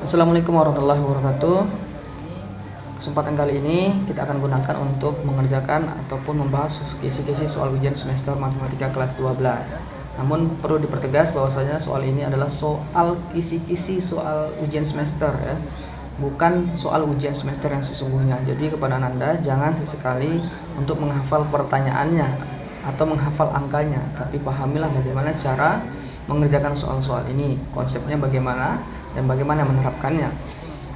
Assalamualaikum warahmatullahi wabarakatuh. Kesempatan kali ini kita akan gunakan untuk mengerjakan ataupun membahas kisi-kisi soal ujian semester matematika kelas 12. Namun perlu dipertegas bahwasanya soal ini adalah soal kisi-kisi soal ujian semester ya, bukan soal ujian semester yang sesungguhnya. Jadi kepada Anda jangan sesekali untuk menghafal pertanyaannya atau menghafal angkanya, tapi pahamilah bagaimana cara mengerjakan soal-soal ini, konsepnya bagaimana dan bagaimana menerapkannya.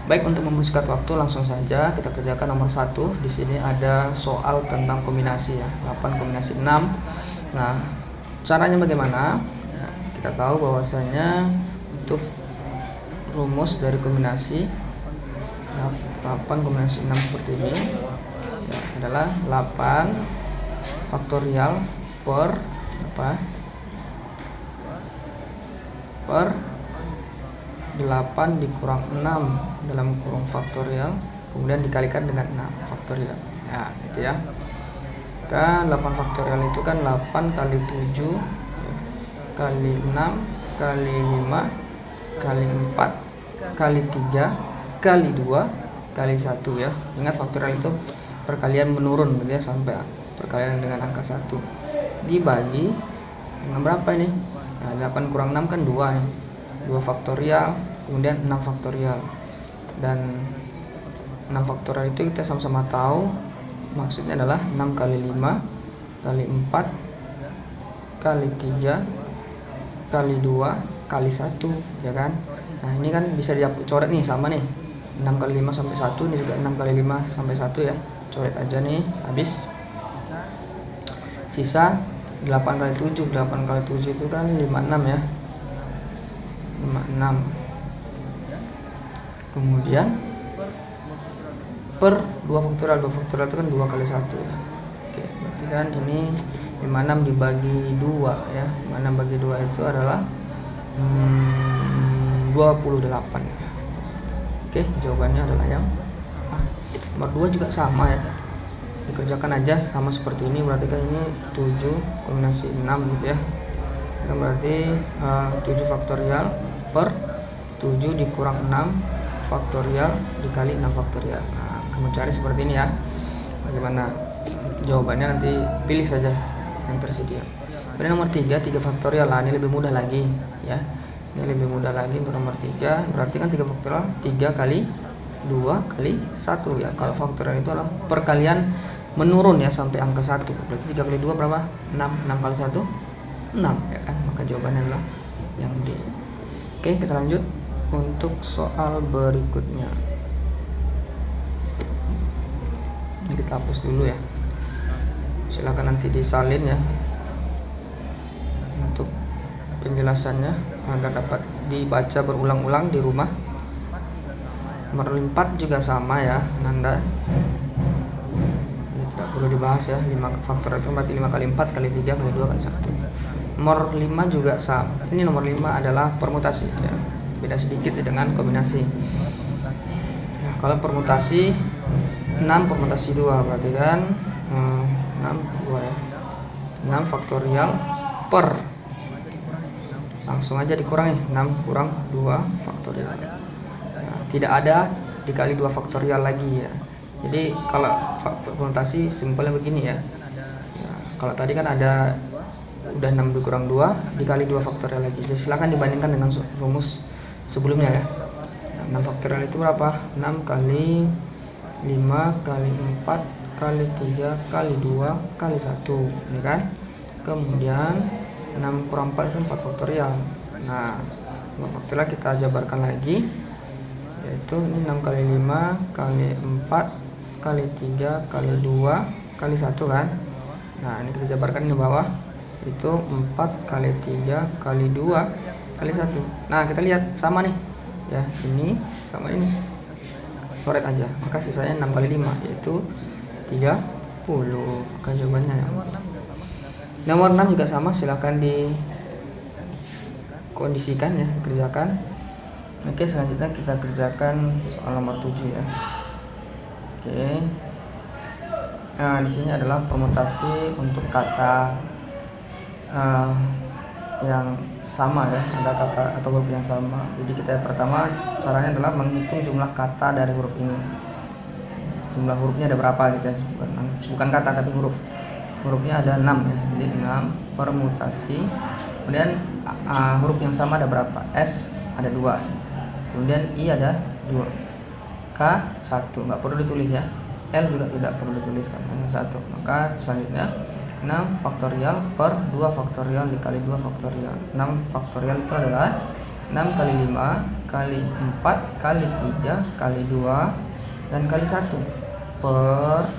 Baik, untuk mempersingkat waktu langsung saja kita kerjakan nomor 1. Di sini ada soal tentang kombinasi ya, 8 kombinasi 6. Nah, caranya bagaimana? Ya, kita tahu bahwasanya untuk rumus dari kombinasi 8 kombinasi 6 seperti ini ya, adalah 8 faktorial per per 8 dikurang 6 dalam kurung faktorial, kemudian dikalikan dengan 6 faktorial ya, gitu ya. Kan 8 faktorial itu kan 8 kali 7 kali 6 kali 5 kali 4 kali 3 kali 2 kali 1 ya. Ingat faktorial itu perkalian menurun gitu ya, sampai perkalian dengan angka 1 dibagi dengan berapa ini? Nah, 8 kurang 6 kan 2 nih. 2 faktorial, kemudian 6 faktorial. Dan 6 faktorial itu kita sama-sama tahu maksudnya adalah 6 kali 5 kali 4 kali 3 kali 2 kali 1 ya kan. Nah, ini kan bisa dicoret nih, sama nih, 6 kali 5 sampai 1, ini juga 6 kali 5 sampai 1 ya. Coret aja nih, habis. Sisa 8 kali 7, 8 kali 7 itu kan 56 ya, 56. Kemudian per 2 faktorial, 2 faktorial itu kan 2 kali 1 ya. Oke, berarti kan ini 56 dibagi 2 ya. 56 bagi 2 itu adalah 28 ya. Oke, jawabannya adalah yang nomor 2 juga sama ya. Dikerjakan aja sama seperti ini, berarti kan ini 7 kombinasi 6 gitu ya. Kan berarti 7 faktorial per 7 dikurang 6 faktorial dikali 6 faktorial. Nah, kamu cari seperti ini ya. Bagaimana jawabannya nanti pilih saja yang tersedia. Pada nomor 3 faktorial lah, ini lebih mudah lagi ya. Ini lebih mudah lagi untuk nomor 3. Berarti kan 3 faktorial 3 kali 2 kali 1 ya. Kalau faktorial itu adalah perkalian menurun ya sampai angka 1. Berarti 3 kali 2 berapa? 6. 6 kali 1 6 ya kan, maka jawabannya adalah yang D. Oke, kita lanjut untuk soal berikutnya. Ini kita hapus dulu ya, silakan nanti disalin ya untuk penjelasannya agar dapat dibaca berulang-ulang di rumah. Nomor 4 juga sama ya Nanda, ini tidak perlu dibahas ya. 5 faktor itu berarti 5 kali 4 kali 3 kali 2 kali 1. Nomor 5 juga sama. Ini nomor 5 adalah permutasi ya. Beda sedikit dengan kombinasi. Ya, kalau permutasi 6 permutasi 2 berarti kan 6 2 ya. 6 faktorial per, langsung aja dikurangi, 6 kurang 2 faktorial. Nah, tidak ada dikali 2 faktorial lagi ya. Jadi kalau permutasi simpelnya begini ya. Nah, kalau tadi kan ada udah 6 dikurang 2 dikali 2 faktorial lagi. Jadi silakan dibandingkan dengan rumus sebelumnya ya. Nah, 6 faktorial itu berapa? 6 kali 5 kali 4 kali 3 kali 2 kali 1 ya kan. Kemudian 6 kurang 4 itu 4 faktorial. Nah, 4 faktorial kita jabarkan lagi, yaitu ini 6 kali 5 kali 4 kali 3 kali 2 kali 1 kan. Nah, ini kita jabarkan di bawah, itu 4 kali 3 kali 2 kali 1. Nah, kita lihat sama nih ya, ini sama ini, coret aja, maka sisanya 6 kali 5 yaitu 30. Maka jawabannya ya. Nomor 6 juga sama, silahkan dikondisikan ya, kerjakan. Oke, selanjutnya kita kerjakan soal nomor 7 ya. Oke, Nah, di sini adalah permutasi untuk kata yang sama ya, ada kata atau huruf yang sama. Jadi kita pertama caranya adalah menghitung jumlah kata dari huruf ini. Jumlah hurufnya ada berapa gitu ya, bukan kata tapi hurufnya ada 6 ya, jadi 6 permutasi. Kemudian huruf yang sama ada berapa? S ada 2, kemudian I ada 2, K 1, nggak perlu ditulis ya, L juga tidak perlu ditulis karena hanya 1. Maka selanjutnya 6 faktorial per 2 faktorial dikali 2 faktorial. 6 faktorial itu adalah 6 kali 5 kali 4 kali 3 kali 2 dan kali 1 per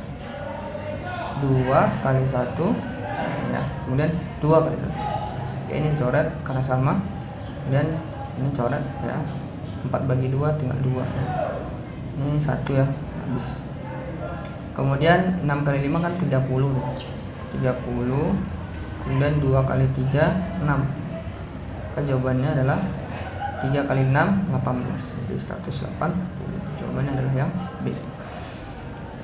2 kali 1 ya, kemudian 2 kali 1. Oke, ini dicoret karena sama, kemudian ini coret ya, 4 bagi 2 tinggal 2 ya. Ini 1 ya, habis. Kemudian 6 kali 5 kan 30, kemudian 2 kali 3 6. Maka jawabannya adalah 3 kali 6 18, jadi 180. Jawabannya adalah yang B.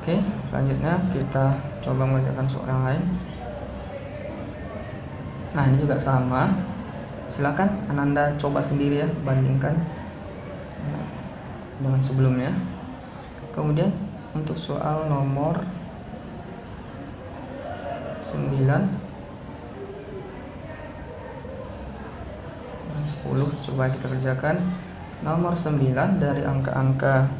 Oke, selanjutnya kita coba mengerjakan soal yang lain. Nah, ini juga sama. Silakan Ananda coba sendiri ya, bandingkan dengan sebelumnya. Kemudian untuk soal nomor 9 dan 10 coba kita kerjakan. Nomor 9 dari angka-angka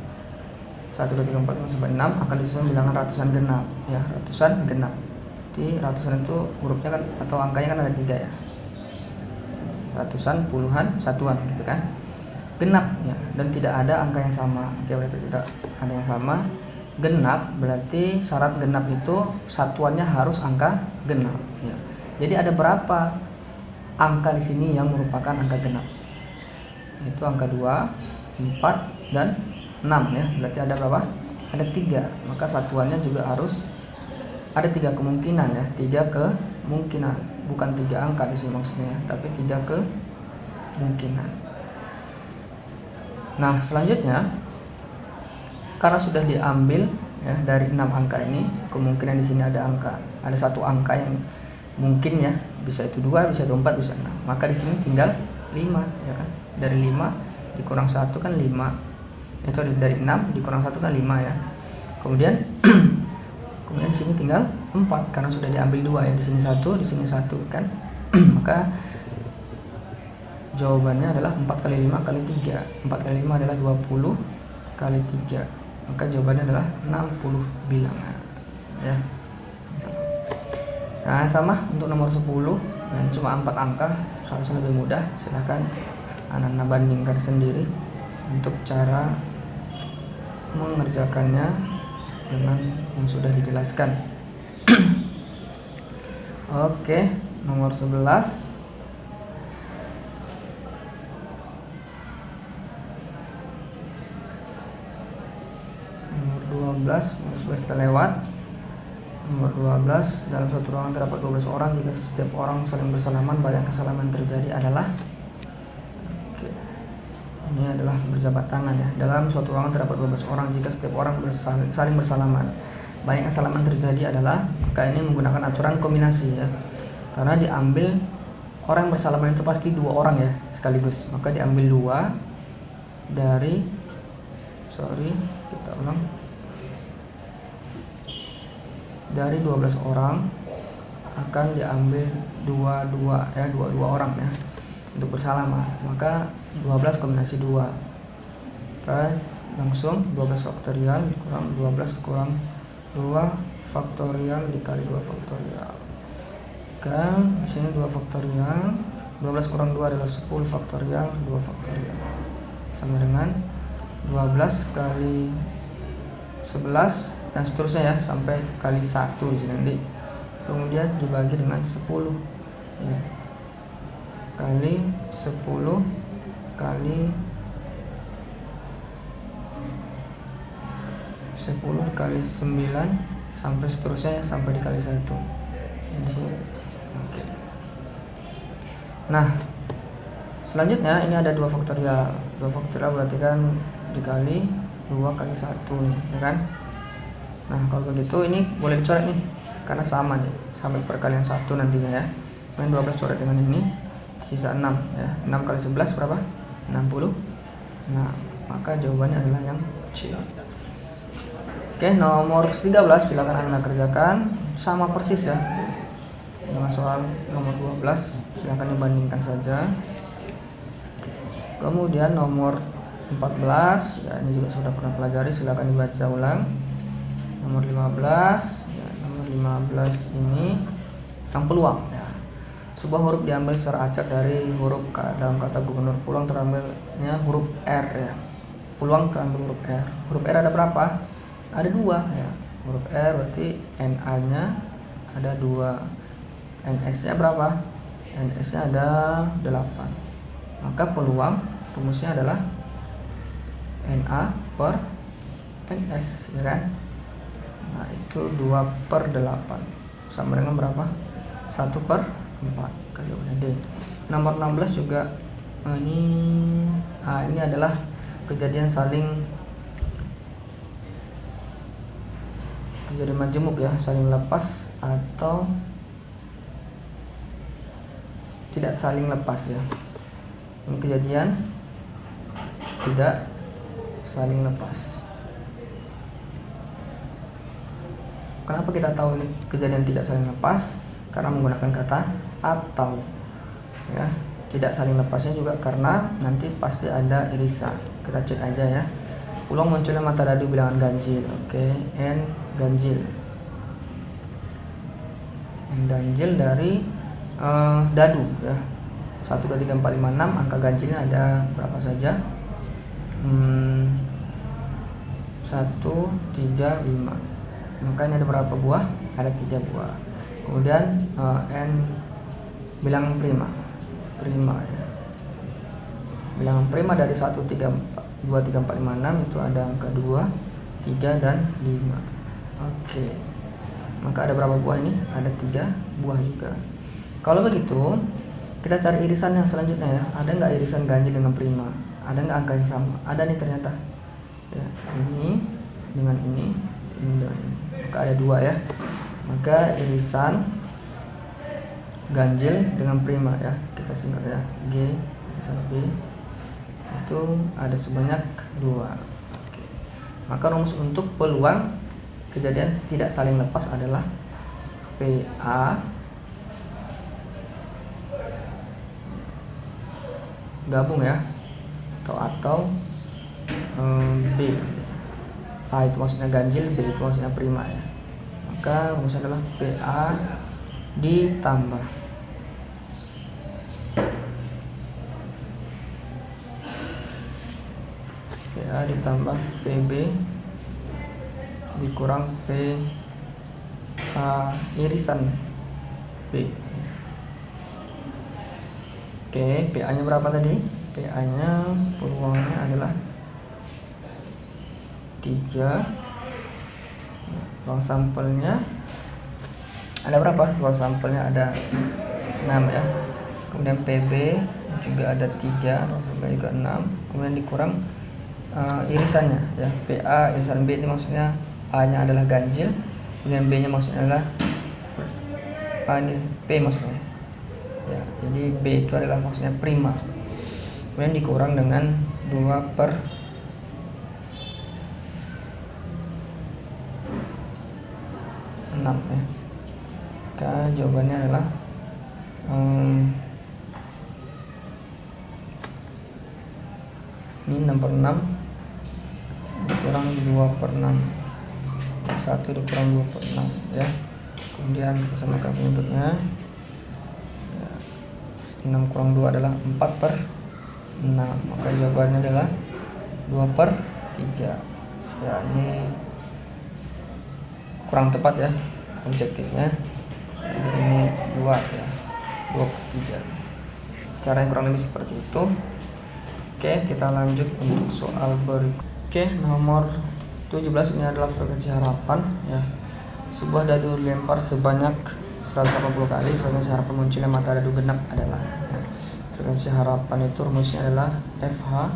1, 2, 3, 4, 5 sampai 6 akan disusun bilangan ratusan genap ya, ratusan genap. Di ratusan itu hurufnya kan atau angkanya kan ada 3 ya, ratusan, puluhan, satuan gitu kan, genap ya, dan tidak ada angka yang sama. Oke, berarti tidak ada yang sama. Genap berarti syarat genap itu satuannya harus angka genap ya. Jadi ada berapa angka di sini yang merupakan angka genap? Itu angka 2, 4 dan 6 ya. Berarti ada berapa? Ada 3. Maka satuannya juga harus ada 3 kemungkinan ya. 3 kemungkinan, bukan 3 angka di sini maksudnya, tapi 3 kemungkinan. Nah, selanjutnya karena sudah diambil ya dari 6 angka ini, kemungkinan di sini ada satu angka yang mungkin ya, bisa itu 2, bisa itu 4, bisa 6. Maka di sini tinggal 5 ya kan. Dari 5 dikurang 1 kan 5. Dari 6 dikurang 1 kan 5 ya. Kemudian di sini tinggal 4 karena sudah diambil 2 ya. Di sini 1, di sini 1 kan. Maka jawabannya adalah 4 kali 5 kali 3. 4 kali 5 adalah 20 kali 3. Maka jawabannya adalah 60 bilangan ya. Nah, sama untuk nomor 10 yang cuma 4 angka, seharusnya lebih mudah. Silahkan Anda bandingkan sendiri untuk cara mengerjakannya dengan yang sudah dijelaskan. Oke, nomor 11. Nomor 11 kita lewat. Nomor 12, dalam suatu ruangan terdapat 12 orang. Jika setiap orang saling bersalaman, banyak kesalaman terjadi adalah. Oke. Ini adalah berjabat tangan ya. Dalam suatu ruangan terdapat 12 orang. Jika setiap orang saling bersalaman, banyak kesalaman terjadi adalah. Maka ini menggunakan aturan kombinasi ya. Karena diambil orang yang bersalaman itu pasti 2 orang ya sekaligus. Maka diambil 2 dari kita ulang. Dari 12 orang akan diambil 2 ya, 2 orang ya untuk bersalaman. Maka 12 kombinasi 2. Maka langsung 12 faktorial kurang 12 kurang 2 faktorial dikali 2 faktorial. Kan di sini 2 faktorial. 12 kurang 2 adalah 10 faktorial, 2 faktorial. Sama dengan 12 kali 11 dan seterusnya ya sampai kali 1 di sini nanti. Kemudian dibagi dengan 10 ya. Kali 10 kali 10 kali 9 sampai seterusnya ya, sampai dikali 1. Di sini. Oke. Nah, selanjutnya ini ada 2 faktorial. 2 faktorial berarti kan dikali 2 kali 1 nih, ya kan? Nah kalau begitu ini boleh dicoret nih, karena sama nih, sampai perkalian 1 nantinya ya. Kemudian 12 coret dengan ini, sisa 6 ya. 6 kali 11 berapa? 60. Nah maka jawabannya adalah yang C. Oke, nomor 13 silakan Anda kerjakan, sama persis ya dengan soal nomor 12, silakan dibandingkan saja. Kemudian nomor 14 ya, ini juga sudah pernah pelajari, silakan dibaca ulang. Nomor 15 ya, nomor 15 ini yang peluang ya. Sebuah huruf diambil secara acak dari huruf dalam kata gubernur. Peluang terambilnya huruf R ya. Peluang terambil huruf R. Huruf R ada berapa? Ada 2 ya. Huruf R berarti NA nya ada 2, NS nya berapa? NS nya ada 8. Maka peluang rumusnya adalah NA per NS ya kan. Nah itu 2/8 sama dengan berapa? 1/4. Jawabannya D. Nomor 16 juga ini adalah kejadian majemuk ya, saling lepas atau tidak saling lepas ya. Ini kejadian tidak saling lepas. Kenapa kita tahu ini kejadian tidak saling lepas? Karena menggunakan kata atau ya. Tidak saling lepasnya juga karena nanti pasti ada irisan. Kita cek aja ya. Peluang munculnya mata dadu bilangan ganjil. Oke, N ganjil. N ganjil dari dadu ya. 1, 2, 3, 4, 5, 6. Angka ganjilnya ada berapa saja? 1, 3, 5. Maka ini ada berapa buah? Ada 3 buah. Kemudian N bilangan prima ya. Bilangan prima dari 1, 2, 3, 4, 5, 6 itu ada angka 2, 3, dan 5. Oke. Maka ada berapa buah ini? Ada 3 buah juga. Kalau begitu kita cari irisan yang selanjutnya ya. Ada nggak irisan ganjil dengan prima? Ada nggak angka yang sama? Ada nih ternyata ya. Ini dengan ini dengan ini. Maka ada 2 ya. Maka irisan ganjil dengan prima ya, kita singkat ya, G sama B itu ada sebanyak 2. Oke. Maka rumus untuk peluang kejadian tidak saling lepas adalah PA gabung ya, atau B. A itu maksudnya ganjil, B itu maksudnya prima ya. Maka rumusnya adalah PA ditambah PA ditambah PB dikurang PA irisan B. Oke, PA nya berapa tadi? PA nya peluangnya adalah 3. Ruang sampelnya ada berapa? Ruang sampelnya ada 6 ya. Kemudian PB juga ada 3, ruang sampelnya juga 6. Kemudian dikurang irisannya ya. PA irisan B ini maksudnya A nya adalah ganjil, kemudian B nya maksudnya adalah ini P maksudnya ya. Jadi B itu adalah maksudnya prima. Kemudian dikurang dengan 2/6 ya. Maka jawabannya adalah ini nomor 6 dikurang 2/6, 1 dikurang 2/6 ya. Kemudian kita samakan penyebutnya ya. 6 kurang 2 adalah 4/6. Maka jawabannya adalah 2/3 ya. Ini kurang tepat ya objektifnya. Ini 2 ya, 2/3. Cara yang kurang lebih seperti itu. Oke, kita lanjut untuk soal berikut. Oke, nomor 17 ini adalah frekuensi harapan ya. Sebuah dadu dilempar sebanyak 180 kali. Frekuensi harapan munculnya mata dadu genap adalah ya. Frekuensi harapan itu rumusnya adalah FH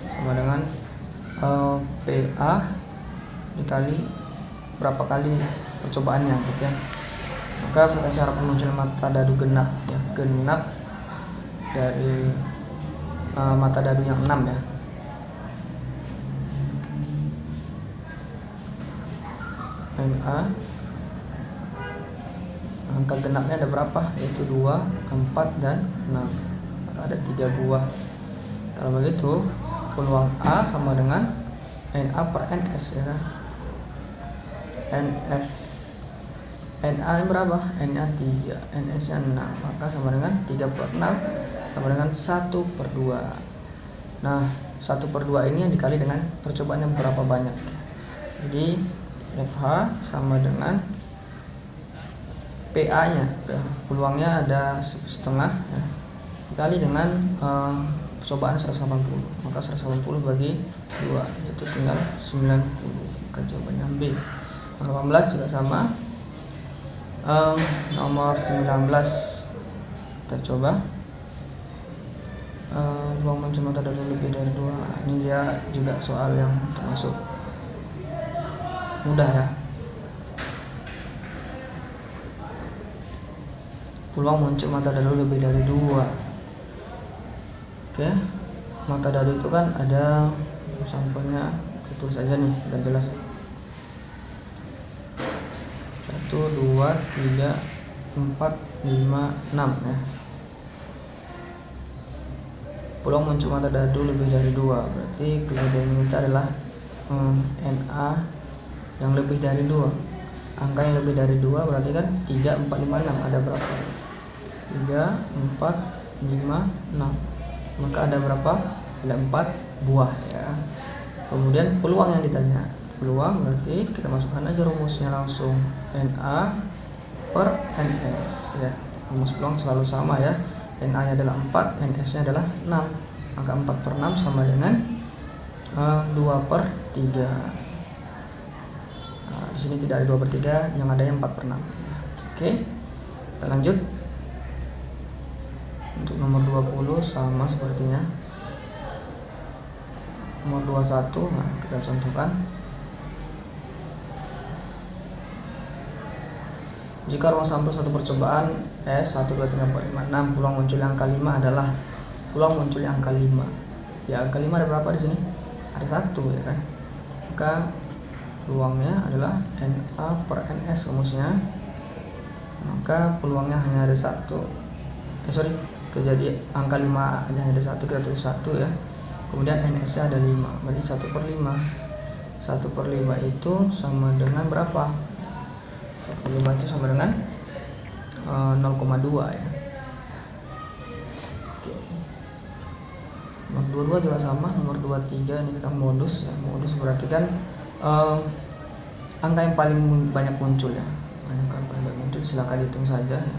sama dengan PA dikali berapa kali percobaannya gitu ya. Maka frekuensi harapan muncul mata dadu genap ya, genap dari mata dadu yang 6 ya. NA angka genapnya ada berapa, yaitu 2, 4, dan 6. Maka ada 3 buah. Kalau begitu peluang A sama dengan NA per NS ya kan. NS NA berapa? NA 3, NS nya 6, maka sama dengan 3 per 6 sama dengan 1/2. Nah 1/2 ini yang dikali dengan percobaan yang berapa banyak. Jadi FH sama dengan PA nya, peluangnya ada 1/2 ya, dikali dengan percobaan 180, maka 180 bagi 2 itu tinggal 90. Maka jawabannya B. Nomor 18 juga sama. Nomor 19 kita coba. Peluang muncul mata dadu lebih dari 2. Ini dia juga soal yang termasuk mudah ya. Peluang muncul mata dadu lebih dari 2. Oke, mata dadu itu kan ada sampelnya, tulis aja nih biar jelas. 1, 2, 3, 4, 5, 6 ya. Peluang muncul mata dadu lebih dari 2, berarti kelebihan kita adalah NA yang lebih dari 2. Angka yang lebih dari 2 berarti kan 3, 4, 5, 6. Ada berapa? 3, 4, 5, 6. Maka ada berapa? Ada 4 buah ya. Kemudian peluang yang ditanya. Peluang berarti kita masukkan aja rumusnya langsung, NA per NS ya. Rumus peluang selalu sama ya. NA nya adalah 4, NS nya adalah 6. Maka 4 per 6 sama dengan 2 per 3. Nah, di sini tidak ada 2 per 3, yang ada yang 4 per 6. Oke, kita lanjut. Untuk nomor 20 sama sepertinya. Nomor 21, nah kita contohkan. Jika ruang sampel satu percobaan S 1, 2, 3, 4, 5, 6, peluang muncul angka 5 adalah peluang muncul angka 5. Ya, angka 5 ada berapa di sini? Ada 1 ya kan. Maka peluangnya adalah NA per NS rumusnya. Maka peluangnya hanya ada 1. Kejadian angka 5 hanya ada 1, kita tulis 1 ya. Kemudian NS nya ada 5, berarti 1 per 5. 1 per 5 itu sama dengan berapa? 1 per 5 itu sama dengan 0,2 ya. Oke. Nomor 22 juga sama. Nomor 23 ini kita modus ya. Modus berarti kan angka yang paling banyak muncul ya. Angka yang paling banyak muncul silakan hitung saja ya.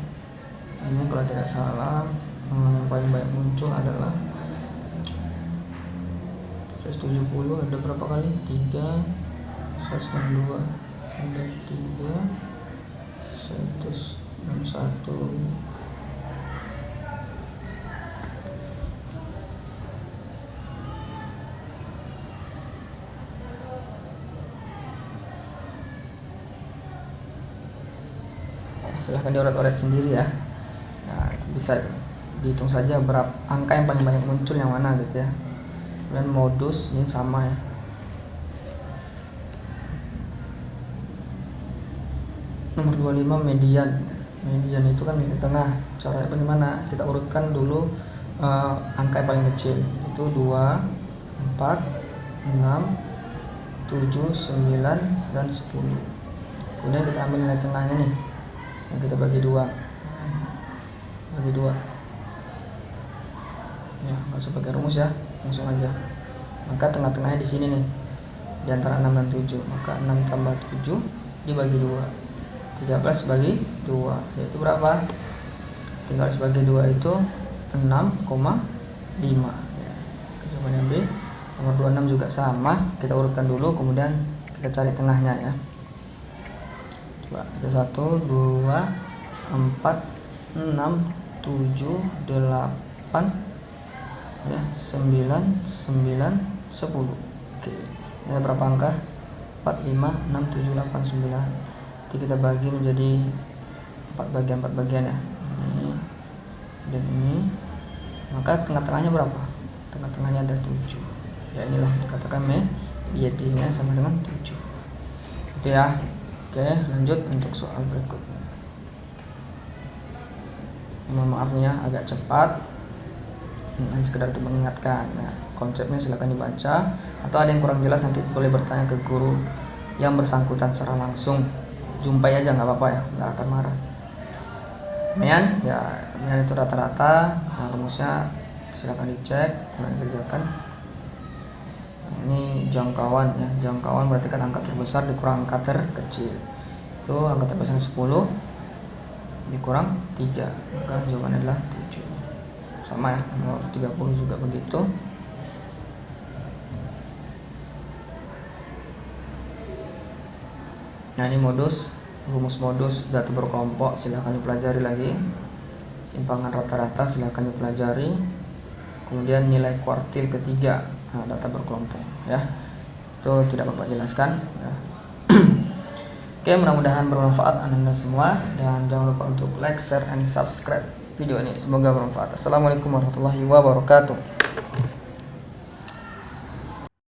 Ini kalau tidak salah yang paling banyak muncul adalah 170. Ada berapa kali? 3, 162, ada 3, 161. Silahkan dioret-oret sendiri ya. Nah, bisa dihitung saja berapa angka yang paling banyak muncul yang mana gitu ya. Dan modus ini sama ya. Nomor 25 median. Median itu kan di tengah. Caranya bagaimana? Kita urutkan dulu angka yang paling kecil. Itu 2, 4, 6, 7, 9, dan 10. Kemudian kita ambil nilai tengahnya nih. Yang kita bagi 2. Bagi 2. Ya, nggak usah pakai rumus ya, langsung aja. Maka tengah-tengahnya di sini nih, di antara 6 dan 7. Maka 6 tambah 7 dibagi 2. 13 bagi 2, yaitu berapa? 13 bagi 2 itu 6,5 ya. Jawabannya B. Nomor 26 juga sama. Kita urutkan dulu, kemudian kita cari tengahnya ya. Coba kita 1, 2, 4, 6, 7, 8 ya, 9, 9, 10. Oke, ini ada berapa angka? 4, 5, 6, 7, 8, 9. Jadi kita bagi menjadi 4 bagian ya, ini dan ini. Maka tengah-tengahnya berapa? Tengah-tengahnya ada 7. Ya inilah dikatakan mediannya sama dengan 7. Itu ya. Oke, lanjut untuk soal berikutnya. Mohon maafnya agak cepat, sekedar untuk mengingatkan. Nah, konsepnya silahkan dibaca, atau ada yang kurang jelas nanti boleh bertanya ke guru yang bersangkutan secara langsung. Jumpai aja nggak apa-apa ya, nggak akan marah. Kemudian ya, kemudian itu rata-rata. Nah, rumusnya silahkan dicek, kemudian kerjakan. Ini jangkauan ya, jangkauan berarti kan angka terbesar dikurang angka terkecil. Itu angka terbesar 10 dikurang 3, maka jawabannya adalah 7. Sama ya, nomor 30 juga begitu. Nah, ini rumus modus data berkelompok silahkan dipelajari lagi. Simpangan rata-rata silahkan dipelajari. Kemudian nilai kuartil ketiga, data berkelompok ya, itu tidak Bapak jelaskan ya. Oke, mudah-mudahan bermanfaat Anda semua, dan jangan lupa untuk like, share, and subscribe video ini. Semoga bermanfaat. Assalamualaikum warahmatullahi wabarakatuh.